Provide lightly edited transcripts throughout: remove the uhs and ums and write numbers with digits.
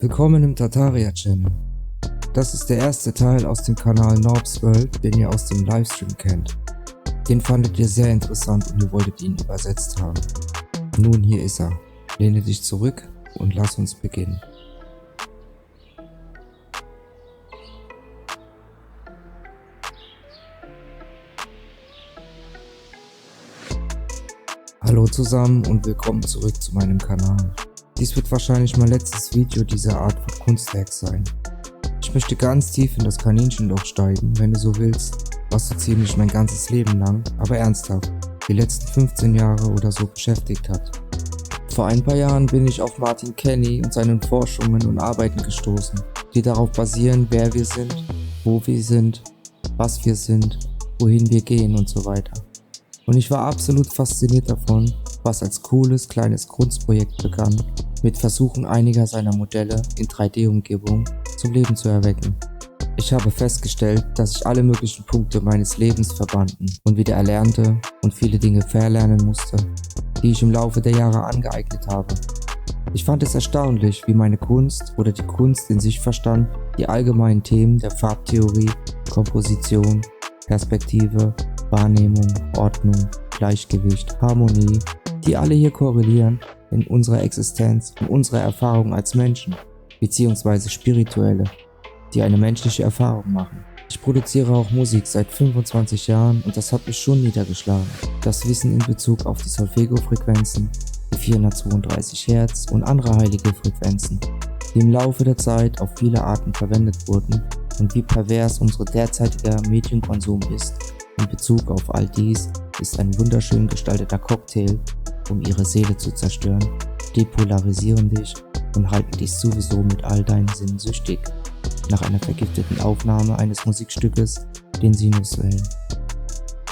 Willkommen im Tartaria Channel. Das ist der erste Teil aus dem Kanal Norbs World, den ihr aus dem Livestream kennt. Den fandet ihr sehr interessant und ihr wolltet ihn übersetzt haben. Nun hier ist er. Lehne dich zurück und lass uns beginnen. Hallo zusammen und willkommen zurück zu meinem Kanal. Dies wird wahrscheinlich mein letztes Video dieser Art von Kunstwerk sein. Ich möchte ganz tief in das Kaninchenloch steigen, wenn du so willst, was so ziemlich mein ganzes Leben lang, aber ernsthaft, die letzten 15 Jahre oder so beschäftigt hat. Vor ein paar Jahren bin ich auf Martin Kenny und seinen Forschungen und Arbeiten gestoßen, die darauf basieren, wer wir sind, wo wir sind, was wir sind, wohin wir gehen und so weiter. Und ich war absolut fasziniert davon, was als cooles kleines Kunstprojekt begann, mit Versuchen einiger seiner Modelle in 3D-Umgebung zum Leben zu erwecken. Ich habe festgestellt, dass sich alle möglichen Punkte meines Lebens verbanden und wieder erlernte und viele Dinge verlernen musste, die ich im Laufe der Jahre angeeignet habe. Ich fand es erstaunlich, wie meine Kunst oder die Kunst in sich verstand, die allgemeinen Themen der Farbtheorie, Komposition, Perspektive, Wahrnehmung, Ordnung, Gleichgewicht, Harmonie, die alle hier korrelieren in unserer Existenz und unserer Erfahrung als Menschen, beziehungsweise spirituelle, die eine menschliche Erfahrung machen. Ich produziere auch Musik seit 25 Jahren und das hat mich schon niedergeschlagen. Das Wissen in Bezug auf die Solfeggio-Frequenzen, die 432 Hertz und andere heilige Frequenzen, die im Laufe der Zeit auf viele Arten verwendet wurden und wie pervers unser derzeitiger Medienkonsum ist. In Bezug auf all dies ist ein wunderschön gestalteter Cocktail, um ihre Seele zu zerstören, depolarisieren dich und halten dich sowieso mit all deinen Sinnen süchtig, nach einer vergifteten Aufnahme eines Musikstückes, den Sinuswellen.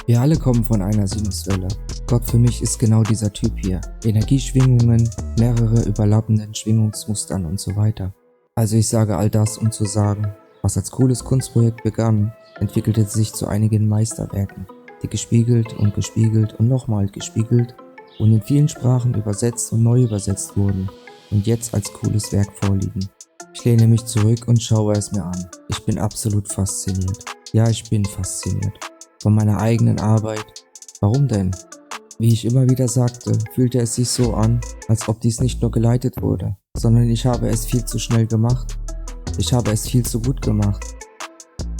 Wir alle kommen von einer Sinuswelle. Gott für mich ist genau dieser Typ hier. Energieschwingungen, mehrere überlappenden Schwingungsmustern und so weiter. Also ich sage all das, um zu sagen, was als cooles Kunstprojekt begann, entwickelte sich zu einigen Meisterwerken, die gespiegelt und nochmal gespiegelt und in vielen Sprachen übersetzt und neu übersetzt wurden und jetzt als cooles Werk vorliegen. Ich lehne mich zurück und schaue es mir an. Ich bin absolut fasziniert. Ja, ich bin fasziniert. Von meiner eigenen Arbeit. Warum denn? Wie ich immer wieder sagte, fühlte es sich so an, als ob dies nicht nur geleitet wurde, sondern ich habe es viel zu schnell gemacht. Ich habe es viel zu gut gemacht.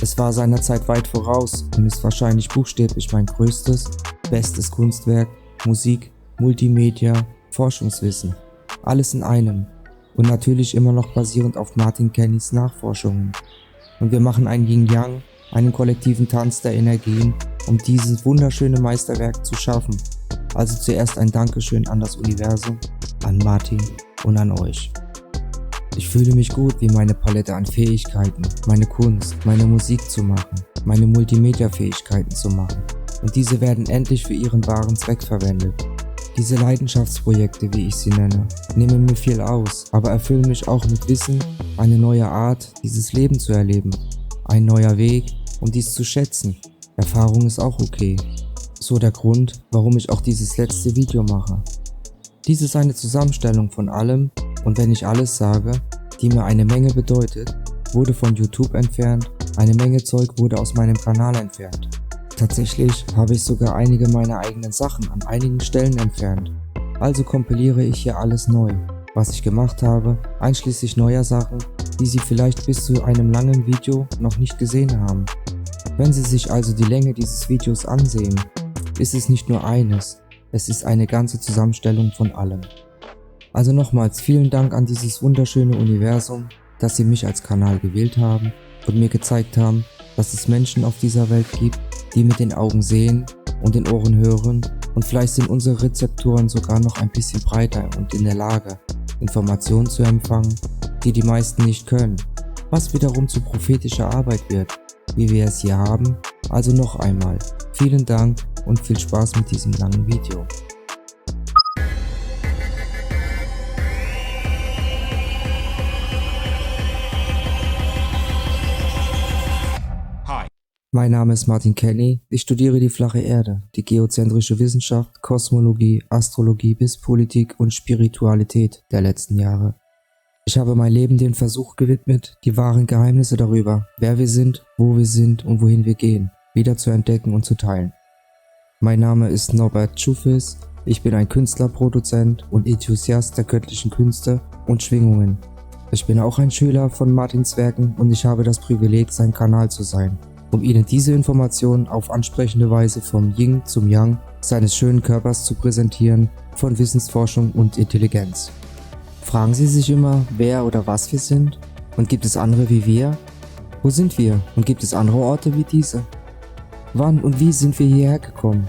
Es war seiner Zeit weit voraus und ist wahrscheinlich buchstäblich mein größtes, bestes Kunstwerk, Musik, Multimedia, Forschungswissen. Alles in einem. Und natürlich immer noch basierend auf Martin Kennys Nachforschungen. Und wir machen ein Yin-Yang, einen kollektiven Tanz der Energien, um dieses wunderschöne Meisterwerk zu schaffen. Also zuerst ein Dankeschön an das Universum, an Martin und an euch. Ich fühle mich gut, wie meine Palette an Fähigkeiten, meine Kunst, meine Musik zu machen, meine Multimedia-Fähigkeiten zu machen. Und diese werden endlich für ihren wahren Zweck verwendet. Diese Leidenschaftsprojekte, wie ich sie nenne, nehmen mir viel aus, aber erfüllen mich auch mit Wissen, eine neue Art, dieses Leben zu erleben, ein neuer Weg, um dies zu schätzen. Erfahrung ist auch okay. So der Grund, warum ich auch dieses letzte Video mache. Dies ist eine Zusammenstellung von allem und wenn ich alles sage, die mir eine Menge bedeutet, wurde von YouTube entfernt, eine Menge Zeug wurde aus meinem Kanal entfernt. Tatsächlich habe ich sogar einige meiner eigenen Sachen an einigen Stellen entfernt. Also kompiliere ich hier alles neu, was ich gemacht habe, einschließlich neuer Sachen, die Sie vielleicht bis zu einem langen Video noch nicht gesehen haben. Wenn Sie sich also die Länge dieses Videos ansehen, ist es nicht nur eines, es ist eine ganze Zusammenstellung von allem. Also nochmals vielen Dank an dieses wunderschöne Universum, dass Sie mich als Kanal gewählt haben und mir gezeigt haben, dass es Menschen auf dieser Welt gibt, die mit den Augen sehen und den Ohren hören und vielleicht sind unsere Rezeptoren sogar noch ein bisschen breiter und in der Lage, Informationen zu empfangen, die die meisten nicht können, was wiederum zu prophetischer Arbeit wird, wie wir es hier haben. Also noch einmal, vielen Dank und viel Spaß mit diesem langen Video. Mein Name ist Martin Kenny, ich studiere die flache Erde, die geozentrische Wissenschaft, Kosmologie, Astrologie bis Politik und Spiritualität der letzten Jahre. Ich habe mein Leben dem Versuch gewidmet, die wahren Geheimnisse darüber, wer wir sind, wo wir sind und wohin wir gehen, wieder zu entdecken und zu teilen. Mein Name ist Norbert Schufis, ich bin ein Künstler, Produzent und Enthusiast der göttlichen Künste und Schwingungen. Ich bin auch ein Schüler von Martins Werken und ich habe das Privileg, sein Kanal zu sein, um Ihnen diese Informationen auf ansprechende Weise vom Yin zum Yang seines schönen Körpers zu präsentieren, von Wissensforschung und Intelligenz. Fragen Sie sich immer, wer oder was wir sind? Und gibt es andere wie wir? Wo sind wir? Und gibt es andere Orte wie diese? Wann und wie sind wir hierher gekommen?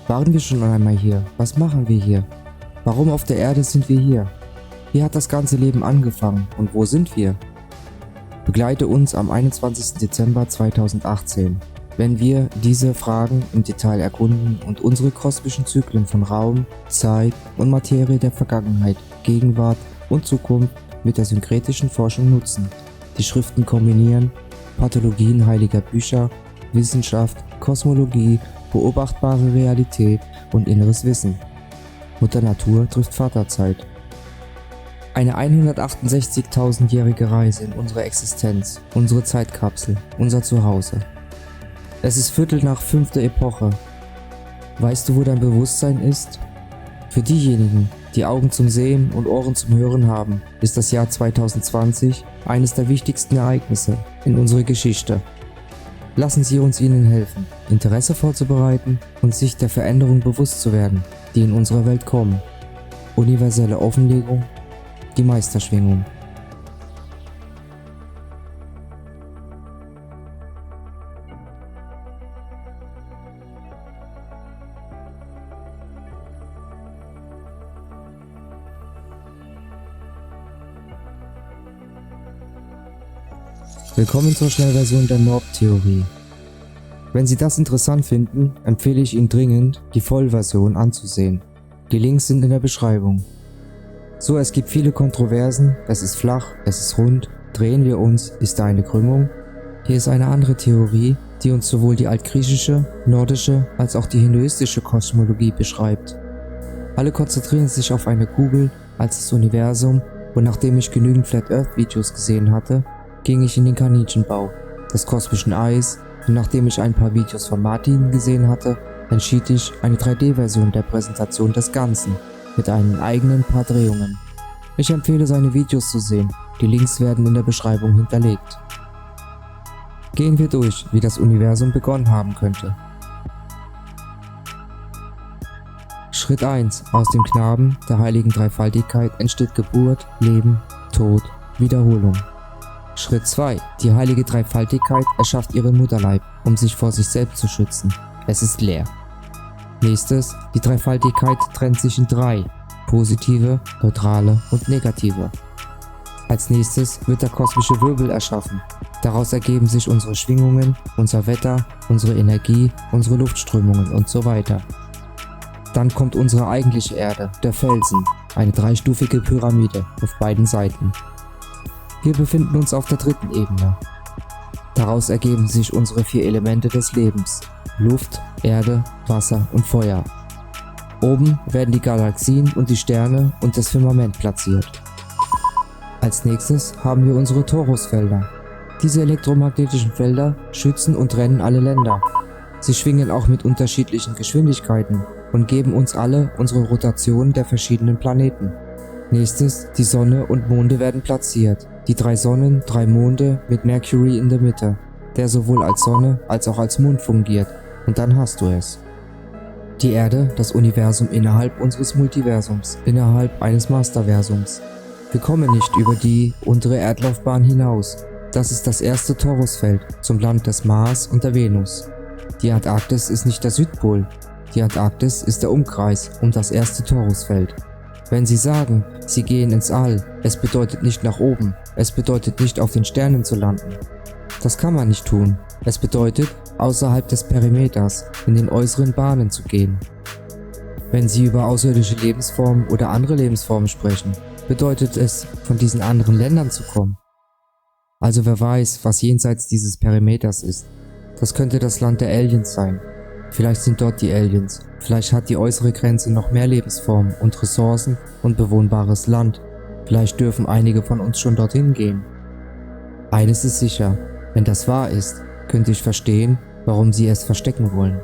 Waren wir schon einmal hier? Was machen wir hier? Warum auf der Erde sind wir hier? Wie hat das ganze Leben angefangen und wo sind wir? Begleite uns am 21. Dezember 2018, wenn wir diese Fragen im Detail erkunden und unsere kosmischen Zyklen von Raum, Zeit und Materie der Vergangenheit, Gegenwart und Zukunft mit der synkretischen Forschung nutzen, die Schriften kombinieren, Pathologien heiliger Bücher, Wissenschaft, Kosmologie, beobachtbare Realität und inneres Wissen. Mutter Natur trifft Vaterzeit. Eine 168.000-jährige Reise in unsere Existenz, unsere Zeitkapsel, unser Zuhause. Es ist 4:45 Epoche. Weißt du, wo dein Bewusstsein ist? Für diejenigen, die Augen zum Sehen und Ohren zum Hören haben, ist das Jahr 2020 eines der wichtigsten Ereignisse in unserer Geschichte. Lassen Sie uns Ihnen helfen, Interesse vorzubereiten und sich der Veränderung bewusst zu werden, die in unserer Welt kommen. Universelle Offenlegung, die Meisterschwingung. Willkommen zur Schnellversion der Norb-Theorie. Wenn Sie das interessant finden, empfehle ich Ihnen dringend, die Vollversion anzusehen. Die Links sind in der Beschreibung. So, es gibt viele Kontroversen, es ist flach, es ist rund, drehen wir uns, ist da eine Krümmung? Hier ist eine andere Theorie, die uns sowohl die altgriechische, nordische als auch die hinduistische Kosmologie beschreibt. Alle konzentrieren sich auf eine Kugel als das Universum und nachdem ich genügend Flat Earth Videos gesehen hatte, ging ich in den Kaninchenbau des kosmischen Eis und nachdem ich ein paar Videos von Martin gesehen hatte, entschied ich, eine 3D-Version der Präsentation des Ganzen mit einen eigenen paar Drehungen. Ich empfehle seine Videos zu sehen, die Links werden in der Beschreibung hinterlegt. Gehen wir durch, wie das Universum begonnen haben könnte. Schritt 1. Aus dem Knaben der heiligen Dreifaltigkeit entsteht Geburt, Leben, Tod, Wiederholung. Schritt 2. Die heilige Dreifaltigkeit erschafft ihren Mutterleib, um sich vor sich selbst zu schützen. Es ist leer. Nächstes. Die Dreifaltigkeit trennt sich in 3. Positive, neutrale und negative. Als nächstes wird der kosmische Wirbel erschaffen. Daraus ergeben sich unsere Schwingungen, unser Wetter, unsere Energie, unsere Luftströmungen und so weiter. Dann kommt unsere eigentliche Erde, der Felsen, eine dreistufige Pyramide auf beiden Seiten. Wir befinden uns auf der 3. Ebene. Daraus ergeben sich unsere 4 Elemente des Lebens: Luft, Erde, Wasser und Feuer. Oben werden die Galaxien und die Sterne und das Firmament platziert. Als nächstes haben wir unsere Torusfelder. Diese elektromagnetischen Felder schützen und trennen alle Länder. Sie schwingen auch mit unterschiedlichen Geschwindigkeiten und geben uns alle unsere Rotation der verschiedenen Planeten. Nächstes, die Sonne und Monde werden platziert. Die 3 Sonnen, 3 Monde mit Mercury in der Mitte, der sowohl als Sonne als auch als Mond fungiert. Und dann hast du es. Die Erde, das Universum innerhalb unseres Multiversums, innerhalb eines Masterversums. Wir kommen nicht über die untere Erdlaufbahn hinaus. Das ist das erste Torusfeld zum Land des Mars und der Venus. Die Antarktis ist nicht der Südpol. Die Antarktis ist der Umkreis um das erste Torusfeld. Wenn Sie sagen, Sie gehen ins All, es bedeutet nicht nach oben, es bedeutet nicht auf den Sternen zu landen. Das kann man nicht tun. Es bedeutet, außerhalb des Perimeters, in den äußeren Bahnen zu gehen. Wenn Sie über außerirdische Lebensformen oder andere Lebensformen sprechen, bedeutet es, von diesen anderen Ländern zu kommen. Also wer weiß, was jenseits dieses Perimeters ist. Das könnte das Land der Aliens sein. Vielleicht sind dort die Aliens. Vielleicht hat die äußere Grenze noch mehr Lebensformen und Ressourcen und bewohnbares Land. Vielleicht dürfen einige von uns schon dorthin gehen. Eines ist sicher, wenn das wahr ist, könnte ich verstehen, warum sie es verstecken wollen.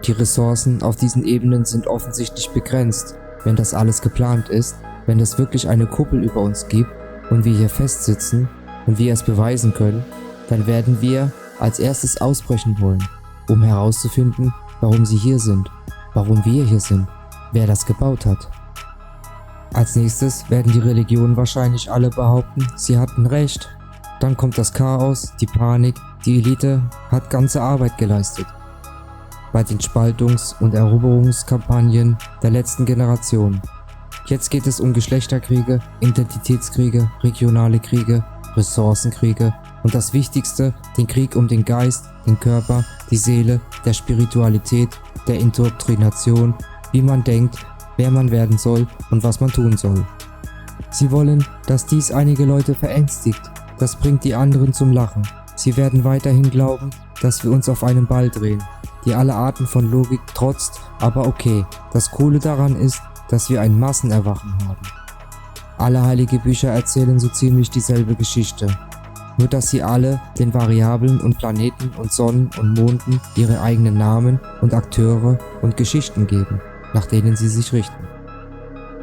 Die Ressourcen auf diesen Ebenen sind offensichtlich begrenzt. Wenn das alles geplant ist, wenn es wirklich eine Kuppel über uns gibt und wir hier festsitzen und wir es beweisen können, dann werden wir als erstes ausbrechen wollen, um herauszufinden, warum sie hier sind, warum wir hier sind, wer das gebaut hat. Als nächstes werden die Religionen wahrscheinlich alle behaupten, sie hatten recht. Dann kommt das Chaos, die Panik, die Elite hat ganze Arbeit geleistet. Bei den Spaltungs- und Eroberungskampagnen der letzten Generation. Jetzt geht es um Geschlechterkriege, Identitätskriege, regionale Kriege, Ressourcenkriege und das Wichtigste, den Krieg um den Geist, den Körper, die Seele, der Spiritualität, der Indoktrination, wie man denkt, wer man werden soll und was man tun soll. Sie wollen, dass dies einige Leute verängstigt. Das bringt die anderen zum Lachen. Sie werden weiterhin glauben, dass wir uns auf einem Ball drehen, die alle Arten von Logik trotzt, aber okay. Das Coole daran ist, dass wir ein Massenerwachen haben. Alle heilige Bücher erzählen so ziemlich dieselbe Geschichte. Nur dass sie alle den Variablen und Planeten und Sonnen und Monden ihre eigenen Namen und Akteure und Geschichten geben, nach denen sie sich richten.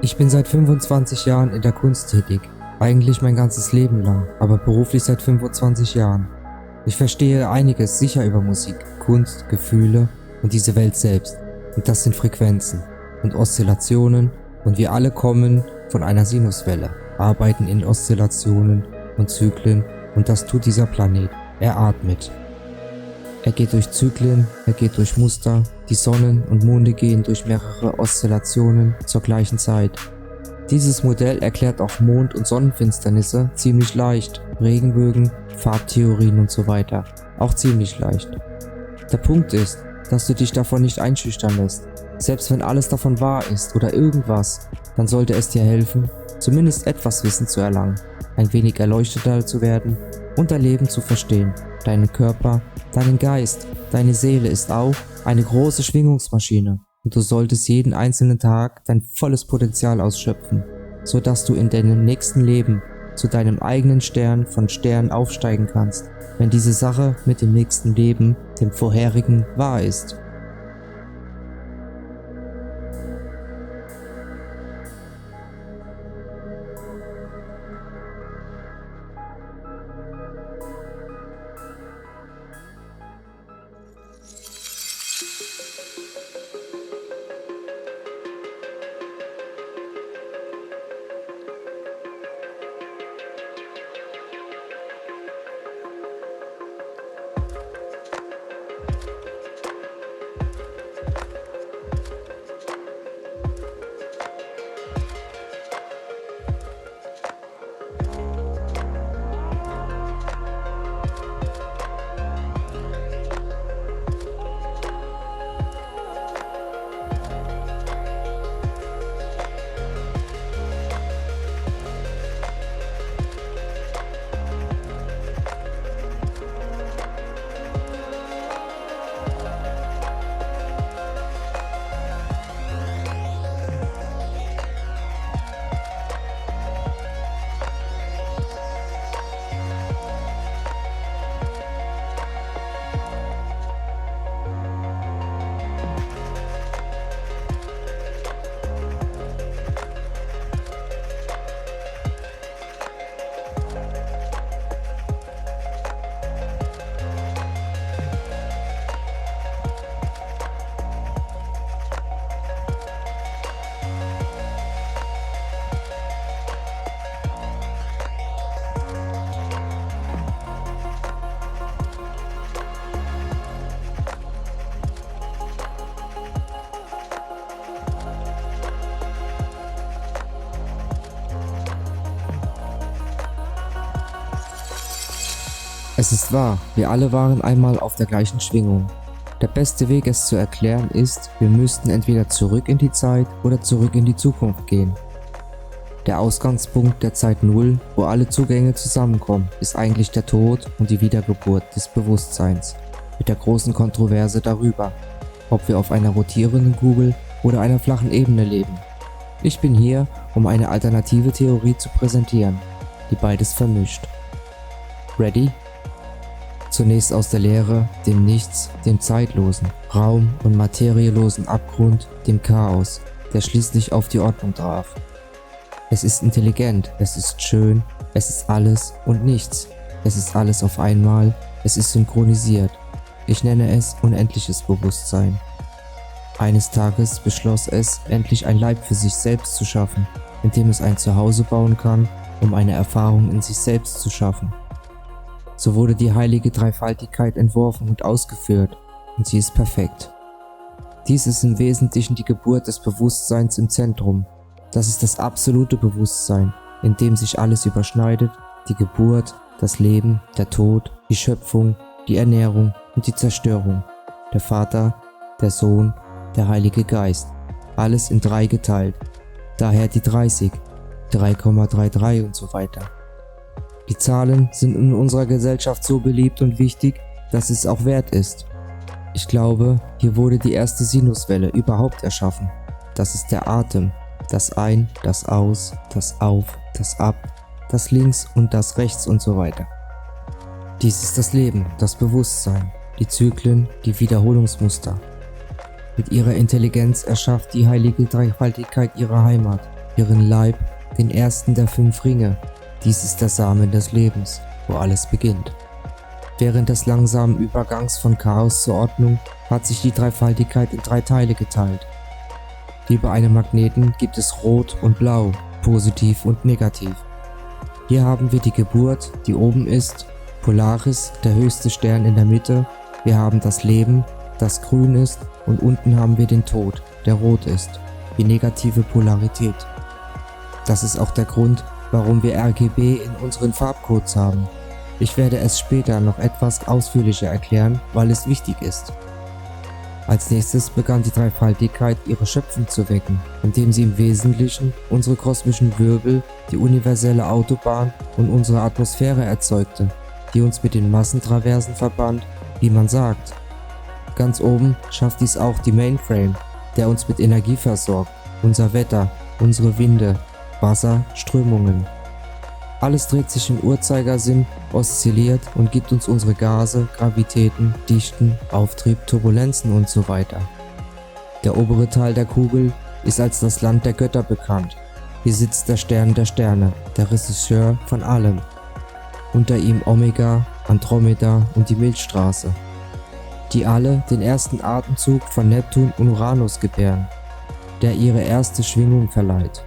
Ich bin seit 25 Jahren in der Kunst tätig. Eigentlich mein ganzes Leben lang, aber beruflich seit 25 Jahren. Ich verstehe einiges sicher über Musik, Kunst, Gefühle und diese Welt selbst. Und das sind Frequenzen und Oszillationen und wir alle kommen von einer Sinuswelle, arbeiten in Oszillationen und Zyklen und das tut dieser Planet. Er atmet. Er geht durch Zyklen, er geht durch Muster, die Sonnen und Monde gehen durch mehrere Oszillationen zur gleichen Zeit. Dieses Modell erklärt auch Mond- und Sonnenfinsternisse ziemlich leicht, Regenbögen, Farbtheorien und so weiter, auch ziemlich leicht. Der Punkt ist, dass du dich davon nicht einschüchtern lässt. Selbst wenn alles davon wahr ist oder irgendwas, dann sollte es dir helfen, zumindest etwas Wissen zu erlangen, ein wenig erleuchteter zu werden und dein Leben zu verstehen, deinen Körper, deinen Geist, deine Seele ist auch eine große Schwingungsmaschine. Und du solltest jeden einzelnen Tag dein volles Potenzial ausschöpfen, sodass du in deinem nächsten Leben zu deinem eigenen Stern von Sternen aufsteigen kannst, wenn diese Sache mit dem nächsten Leben, dem vorherigen, wahr ist. Es ist wahr, wir alle waren einmal auf der gleichen Schwingung. Der beste Weg, es zu erklären, ist, wir müssten entweder zurück in die Zeit oder zurück in die Zukunft gehen. Der Ausgangspunkt der Zeit Null, wo alle Zugänge zusammenkommen, ist eigentlich der Tod und die Wiedergeburt des Bewusstseins, mit der großen Kontroverse darüber, ob wir auf einer rotierenden Kugel oder einer flachen Ebene leben. Ich bin hier, um eine alternative Theorie zu präsentieren, die beides vermischt. Ready? Zunächst aus der Leere, dem Nichts, dem zeitlosen, raum- und materielosen Abgrund, dem Chaos, der schließlich auf die Ordnung traf. Es ist intelligent, es ist schön, es ist alles und nichts. Es ist alles auf einmal, es ist synchronisiert. Ich nenne es unendliches Bewusstsein. Eines Tages beschloss es, endlich ein Leib für sich selbst zu schaffen, in dem es ein Zuhause bauen kann, um eine Erfahrung in sich selbst zu schaffen. So wurde die heilige Dreifaltigkeit entworfen und ausgeführt, und sie ist perfekt. Dies ist im Wesentlichen die Geburt des Bewusstseins im Zentrum. Das ist das absolute Bewusstsein, in dem sich alles überschneidet, die Geburt, das Leben, der Tod, die Schöpfung, die Ernährung und die Zerstörung, der Vater, der Sohn, der Heilige Geist, alles in 3 geteilt, daher die 30, 3,33 und so weiter. Die Zahlen sind in unserer Gesellschaft so beliebt und wichtig, dass es auch wert ist. Ich glaube, hier wurde die erste Sinuswelle überhaupt erschaffen. Das ist der Atem, das Ein, das Aus, das Auf, das Ab, das Links und das Rechts und so weiter. Dies ist das Leben, das Bewusstsein, die Zyklen, die Wiederholungsmuster. Mit ihrer Intelligenz erschafft die heilige Dreifaltigkeit ihre Heimat, ihren Leib, den ersten der 5 Ringe. Dies ist der Samen des Lebens, wo alles beginnt. Während des langsamen Übergangs von Chaos zur Ordnung hat sich die Dreifaltigkeit in 3 Teile geteilt. Wie bei einem Magneten gibt es Rot und Blau, positiv und negativ. Hier haben wir die Geburt, die oben ist, Polaris, der höchste Stern in der Mitte, wir haben das Leben, das grün ist, und unten haben wir den Tod, der rot ist, die negative Polarität. Das ist auch der Grund, warum wir RGB in unseren Farbcodes haben. Ich werde es später noch etwas ausführlicher erklären, weil es wichtig ist. Als nächstes begann die Dreifaltigkeit ihre Schöpfung zu wecken, indem sie im Wesentlichen unsere kosmischen Wirbel, die universelle Autobahn und unsere Atmosphäre erzeugte, die uns mit den Massentraversen verband, wie man sagt. Ganz oben schafft dies auch die Mainframe, der uns mit Energie versorgt, unser Wetter, unsere Winde, Wasser, Strömungen. Alles dreht sich im Uhrzeigersinn, oszilliert und gibt uns unsere Gase, Gravitäten, Dichten, Auftrieb, Turbulenzen und so weiter. Der obere Teil der Kugel ist als das Land der Götter bekannt. Hier sitzt der Stern der Sterne, der Regisseur von allem. Unter ihm Omega, Andromeda und die Milchstraße, die alle den ersten Atemzug von Neptun und Uranus gebären, der ihre erste Schwingung verleiht.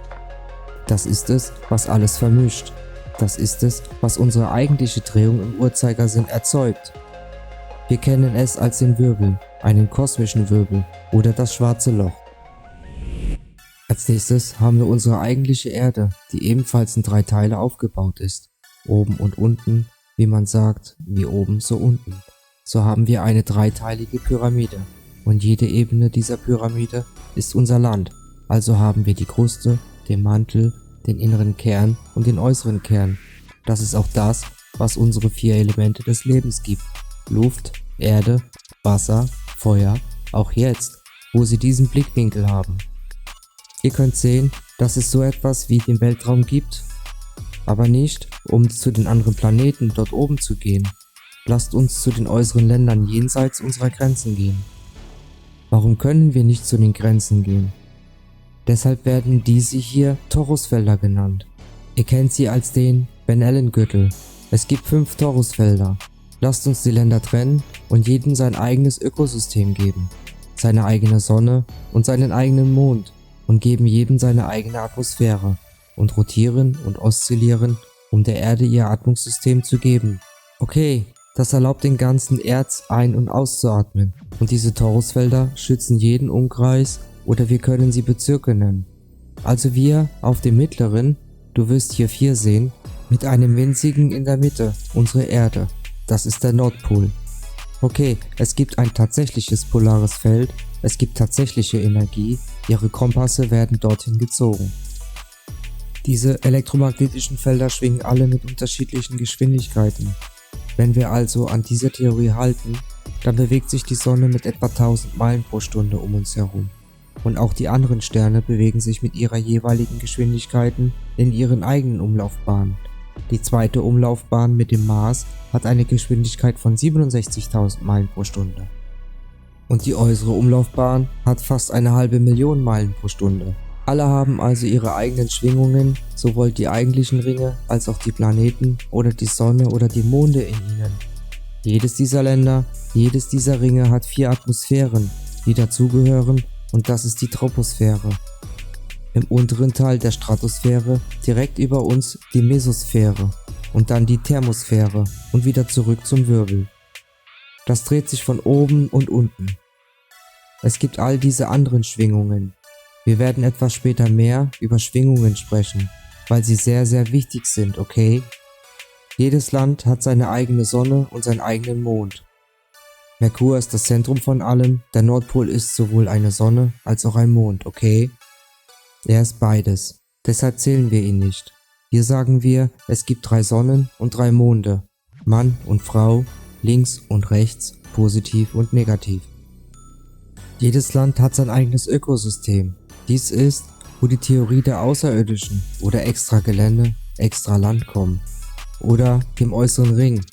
Das ist es, was alles vermischt. Das ist es, was unsere eigentliche Drehung im Uhrzeigersinn erzeugt. Wir kennen es als den Wirbel, einen kosmischen Wirbel oder das schwarze Loch. Als nächstes haben wir unsere eigentliche Erde, die ebenfalls in 3 Teile aufgebaut ist. Oben und unten, wie man sagt, wie oben so unten. So haben wir eine 3-teilige Pyramide und jede Ebene dieser Pyramide ist unser Land. Also haben wir die Kruste, den Mantel, den inneren Kern und den äußeren Kern. Das ist auch das, was unsere 4 Elemente des Lebens gibt. Luft, Erde, Wasser, Feuer, auch jetzt, wo sie diesen Blickwinkel haben. Ihr könnt sehen, dass es so etwas wie den Weltraum gibt, aber nicht, um zu den anderen Planeten dort oben zu gehen. Lasst uns zu den äußeren Ländern jenseits unserer Grenzen gehen. Warum können wir nicht zu den Grenzen gehen? Deshalb werden diese hier Torusfelder genannt. Ihr kennt sie als den Ben-Allen-Gürtel. Es gibt 5 Torusfelder. Lasst uns die Länder trennen und jedem sein eigenes Ökosystem geben, seine eigene Sonne und seinen eigenen Mond und geben jedem seine eigene Atmosphäre und rotieren und oszillieren, um der Erde ihr Atmungssystem zu geben. Okay, das erlaubt den ganzen Erz ein- und auszuatmen und diese Torusfelder schützen jeden Umkreis oder wir können sie Bezirke nennen. Also wir auf dem mittleren, du wirst hier 4 sehen, mit einem winzigen in der Mitte, unsere Erde. Das ist der Nordpol. Okay, es gibt ein tatsächliches polares Feld, es gibt tatsächliche Energie, ihre Kompasse werden dorthin gezogen. Diese elektromagnetischen Felder schwingen alle mit unterschiedlichen Geschwindigkeiten. Wenn wir also an dieser Theorie halten, dann bewegt sich die Sonne mit etwa 1000 Meilen pro Stunde um uns herum. und auch die anderen Sterne bewegen sich mit ihrer jeweiligen Geschwindigkeiten in ihren eigenen Umlaufbahnen. Die zweite Umlaufbahn mit dem Mars hat eine Geschwindigkeit von 67.000 Meilen pro Stunde. Und die äußere Umlaufbahn hat fast 500.000 Meilen pro Stunde. Alle haben also ihre eigenen Schwingungen, sowohl die eigentlichen Ringe als auch die Planeten oder die Sonne oder die Monde in ihnen. Jedes dieser Länder, jedes dieser Ringe hat 4 Atmosphären, die dazugehören, und das ist die Troposphäre. Im unteren Teil der Stratosphäre, direkt über uns, die Mesosphäre und dann die Thermosphäre und wieder zurück zum Wirbel. Das dreht sich von oben und unten. Es gibt all diese anderen Schwingungen. Wir werden etwas später mehr über Schwingungen sprechen, weil sie sehr, sehr wichtig sind, okay? Jedes Land hat seine eigene Sonne und seinen eigenen Mond. Merkur ist das Zentrum von allem, der Nordpol ist sowohl eine Sonne als auch ein Mond, okay? Er ist beides, deshalb zählen wir ihn nicht. Hier sagen wir, es gibt 3 Sonnen und 3 Monde, Mann und Frau, links und rechts, positiv und negativ. Jedes Land hat sein eigenes Ökosystem. Dies ist, wo die Theorie der Außerirdischen oder Extragelände, Extraland kommen. Oder dem äußeren Ring.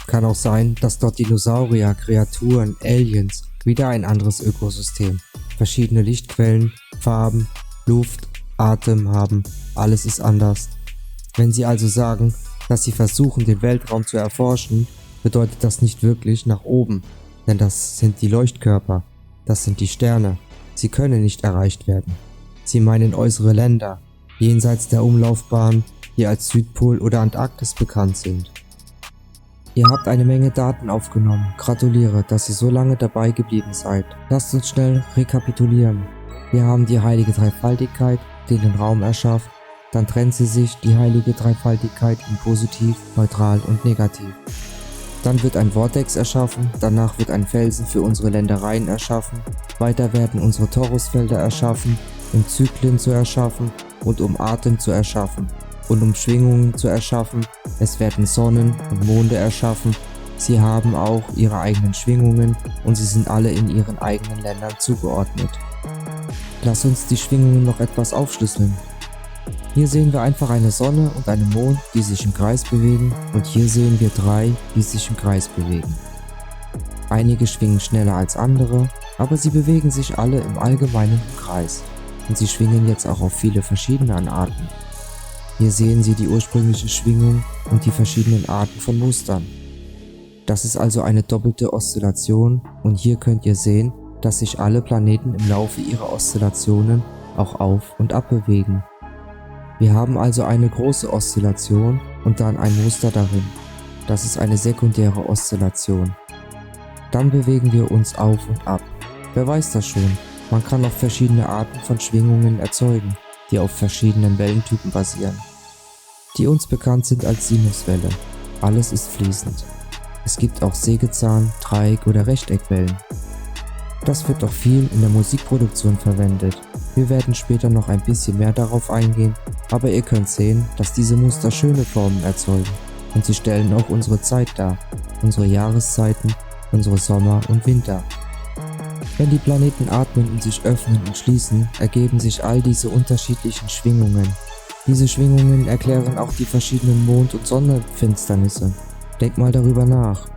Kann auch sein, dass dort Dinosaurier, Kreaturen, Aliens, wieder ein anderes Ökosystem, verschiedene Lichtquellen, Farben, Luft, Atem haben, alles ist anders. Wenn Sie also sagen, dass Sie versuchen, den Weltraum zu erforschen, bedeutet das nicht wirklich nach oben, denn das sind die Leuchtkörper, das sind die Sterne. Sie können nicht erreicht werden. Sie meinen äußere Länder, jenseits der Umlaufbahn, die als Südpol oder Antarktis bekannt sind. Ihr habt eine Menge Daten aufgenommen. Gratuliere, dass ihr so lange dabei geblieben seid. Lasst uns schnell rekapitulieren. Wir haben die heilige Dreifaltigkeit, die den Raum erschafft. Dann trennt sie sich, die heilige Dreifaltigkeit, in positiv, neutral und negativ. Dann wird ein Vortex erschaffen, danach wird ein Felsen für unsere Ländereien erschaffen. Weiter werden unsere Torusfelder erschaffen, um Zyklen zu erschaffen und um Atem zu erschaffen. Und um Schwingungen zu erschaffen, es werden Sonnen und Monde erschaffen. Sie haben auch ihre eigenen Schwingungen und sie sind alle in ihren eigenen Ländern zugeordnet. Lass uns die Schwingungen noch etwas aufschlüsseln. Hier sehen wir einfach eine Sonne und einen Mond, die sich im Kreis bewegen, und hier sehen wir 3, die sich im Kreis bewegen. Einige schwingen schneller als andere, aber sie bewegen sich alle im Allgemeinen im Kreis und sie schwingen jetzt auch auf viele verschiedene Arten. Hier sehen Sie die ursprüngliche Schwingung und die verschiedenen Arten von Mustern. Das ist also eine doppelte Oszillation und hier könnt ihr sehen, dass sich alle Planeten im Laufe ihrer Oszillationen auch auf und ab bewegen. Wir haben also eine große Oszillation und dann ein Muster darin. Das ist eine sekundäre Oszillation. Dann bewegen wir uns auf und ab. Wer weiß das schon? Man kann auch verschiedene Arten von Schwingungen erzeugen, die auf verschiedenen Wellentypen basieren, die uns bekannt sind als Sinuswelle. Alles ist fließend. Es gibt auch Sägezahn-, Dreieck- oder Rechteckwellen. Das wird auch viel in der Musikproduktion verwendet. Wir werden später noch ein bisschen mehr darauf eingehen, aber ihr könnt sehen, dass diese Muster schöne Formen erzeugen und sie stellen auch unsere Zeit dar, unsere Jahreszeiten, unsere Sommer und Winter. Wenn die Planeten atmen und sich öffnen und schließen, ergeben sich all diese unterschiedlichen Schwingungen. Diese Schwingungen erklären auch die verschiedenen Mond- und Sonnenfinsternisse. Denk mal darüber nach.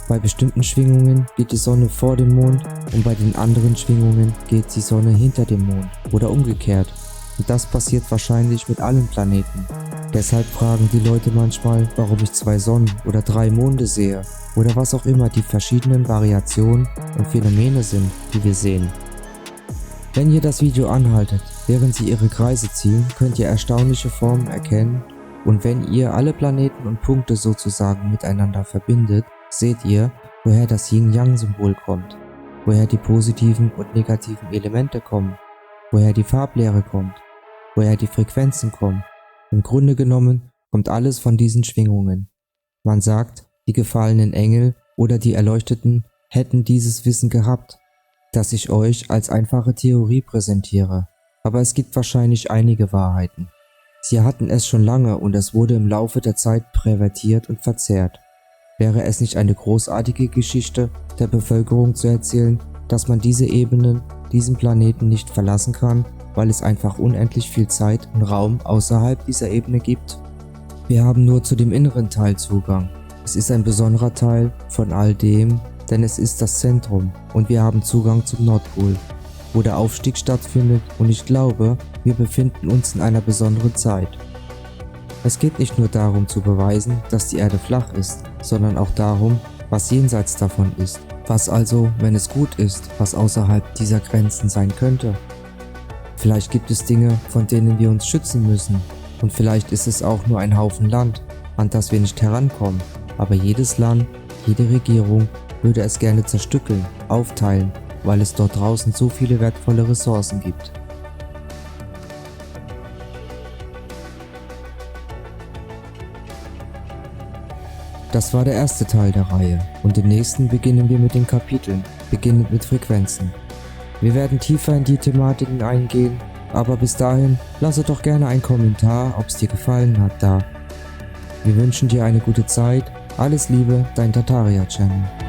Bei bestimmten Schwingungen geht die Sonne vor dem Mond und bei den anderen Schwingungen geht die Sonne hinter dem Mond oder umgekehrt. Und das passiert wahrscheinlich mit allen Planeten. Deshalb fragen die Leute manchmal, warum ich 2 Sonnen oder 3 Monde sehe oder was auch immer die verschiedenen Variationen und Phänomene sind, die wir sehen. Wenn ihr das Video anhaltet, während sie ihre Kreise ziehen, könnt ihr erstaunliche Formen erkennen, und wenn ihr alle Planeten und Punkte sozusagen miteinander verbindet, seht ihr, woher das Yin-Yang-Symbol kommt, woher die positiven und negativen Elemente kommen, woher die Farblehre kommt, woher die Frequenzen kommen. Im Grunde genommen kommt alles von diesen Schwingungen. Man sagt, die gefallenen Engel oder die Erleuchteten hätten dieses Wissen gehabt, das ich euch als einfache Theorie präsentiere, aber es gibt wahrscheinlich einige Wahrheiten. Sie hatten es schon lange und es wurde im Laufe der Zeit pervertiert und verzerrt. Wäre es nicht eine großartige Geschichte der Bevölkerung zu erzählen, dass man diese Ebenen, diesen Planeten nicht verlassen kann, weil es einfach unendlich viel Zeit und Raum außerhalb dieser Ebene gibt? Wir haben nur zu dem inneren Teil Zugang. Es ist ein besonderer Teil von all dem, denn es ist das Zentrum und wir haben Zugang zum Nordpol, wo der Aufstieg stattfindet, und ich glaube, wir befinden uns in einer besonderen Zeit. Es geht nicht nur darum zu beweisen, dass die Erde flach ist, sondern auch darum, was jenseits davon ist. Was also, wenn es gut ist, was außerhalb dieser Grenzen sein könnte. Vielleicht gibt es Dinge, von denen wir uns schützen müssen, und vielleicht ist es auch nur ein Haufen Land, an das wir nicht herankommen, aber jedes Land, jede Regierung würde es gerne zerstückeln, aufteilen, weil es dort draußen so viele wertvolle Ressourcen gibt. Das war der erste Teil der Reihe, und im nächsten beginnen wir mit den Kapiteln, beginnend mit Frequenzen. Wir werden tiefer in die Thematiken eingehen, aber bis dahin lasse doch gerne einen Kommentar, ob es dir gefallen hat, da. Wir wünschen dir eine gute Zeit, alles Liebe, dein Tartaria Channel.